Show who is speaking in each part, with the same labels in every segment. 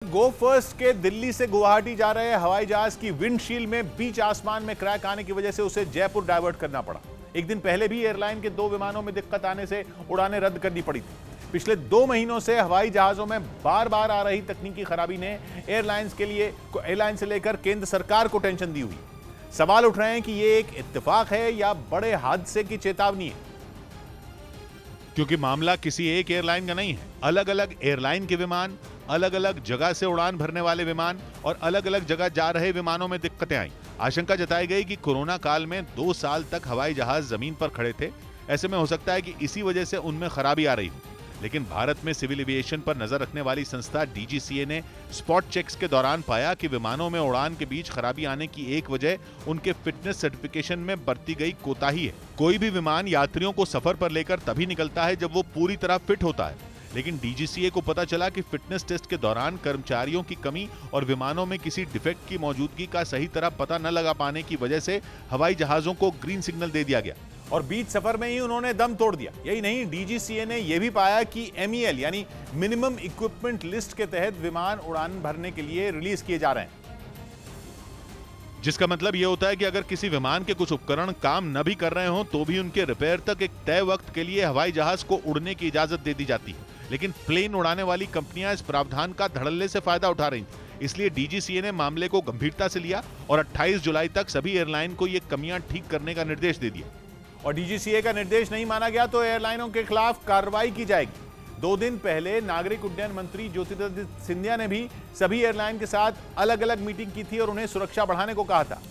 Speaker 1: गो first के दिल्ली से गुवाहाटी जा रहे हवाई जहाज की विंडशील्ड में बीच आसमान में क्रैक आने की वजह से उसे जयपुर डाइवर्ट करना पड़ा। एक दिन पहले भी एयरलाइन के 2 विमानों में दिक्कत आने से उड़ानें रद्द करनी पड़ी थी। पिछले 2 महीनों से हवाई जहाजों में बार बार आ रही तकनीकी खराबी ने एयरलाइन से लेकर केंद्र सरकार को टेंशन दी हुई। सवाल उठ रहे हैं कि यह एक इत्तेफाक है या बड़े हादसे की चेतावनी है, क्योंकि मामला किसी एक एयरलाइन का नहीं है। अलग अलग एयरलाइन के विमान, अलग अलग जगह से उड़ान भरने वाले विमान और अलग अलग जगह जा रहे विमानों में दिक्कतें आई। आशंका जताई गई कि कोरोना काल में 2 साल तक हवाई जहाज जमीन पर खड़े थे। ऐसे में हो सकता है कि इसी वजह से उनमें खराबी आ रही हो। लेकिन भारत में सिविल एविएशन पर नजर रखने वाली संस्था डीजीसीए ने स्पॉट चेक्स के दौरान पाया कि विमानों में उड़ान के बीच खराबी आने की एक वजह उनके फिटनेस सर्टिफिकेशन में बरती गई कोताही है। कोई भी विमान यात्रियों को सफर पर लेकर तभी निकलता है जब वो पूरी तरह फिट होता है, लेकिन डीजीसीए को पता चला कि फिटनेस टेस्ट के दौरान कर्मचारियों की कमी और विमानों में किसी डिफेक्ट की मौजूदगी का सही तरह पता न लगा पाने की वजह से हवाई जहाजों को ग्रीन सिग्नल दे दिया गया और बीच सफर में ही उन्होंने दम तोड़ दिया। यही नहीं, डीजीसीए ने यह भी पाया कि MEL यानी मिनिमम इक्विपमेंट लिस्ट के तहत विमान उड़ान भरने के लिए रिलीज किए जा रहे हैं, जिसका मतलब यह होता है कि अगर किसी विमान के कुछ उपकरण काम न भी कर रहे हो तो भी उनके रिपेयर तक एक तय वक्त के लिए हवाई जहाज को उड़ने की इजाजत दे दी जाती है। लेकिन प्लेन उड़ाने वाली कंपनियां इस प्रावधान का धड़ल्ले से फायदा उठा रही थी। इसलिए डीजीसीए ने मामले को गंभीरता से लिया और 28 जुलाई तक सभी एयरलाइन को ये कमियां ठीक करने का निर्देश दे दिया। और डीजीसीए का निर्देश नहीं माना गया तो एयरलाइनों के खिलाफ कार्रवाई की जाएगी। 2 दिन पहले नागरिक उड्डयन मंत्री ज्योतिरादित्य सिंधिया ने भी सभी एयरलाइन के साथ अलग अलग मीटिंग की थी और उन्हें सुरक्षा बढ़ाने को कहा था,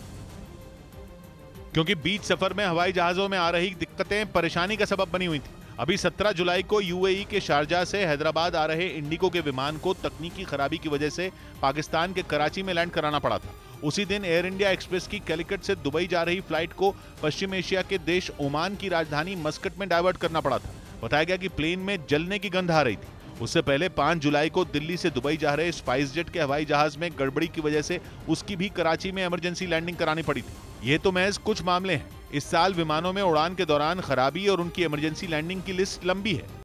Speaker 1: क्योंकि बीच सफर में हवाई जहाजों में आ रही दिक्कतें परेशानी का सबब बनी हुई थी। अभी 17 जुलाई को यूएई के शारजाह से हैदराबाद आ रहे इंडिगो के विमान को तकनीकी खराबी की वजह से पाकिस्तान के कराची में लैंड कराना पड़ा था। उसी दिन एयर इंडिया एक्सप्रेस की कैलिकट से दुबई जा रही फ्लाइट को पश्चिम एशिया के देश ओमान की राजधानी मस्कट में डाइवर्ट करना पड़ा था। बताया गया कि प्लेन में जलने की गंध आ रही थी। उससे पहले 5 जुलाई को दिल्ली से दुबई जा रहे स्पाइस जेट के हवाई जहाज में गड़बड़ी की वजह से उसकी भी कराची में इमरजेंसी लैंडिंग करानी पड़ी थी। ये तो महज कुछ मामले हैं। इस साल विमानों में उड़ान के दौरान खराबी और उनकी इमरजेंसी लैंडिंग की लिस्ट लंबी है।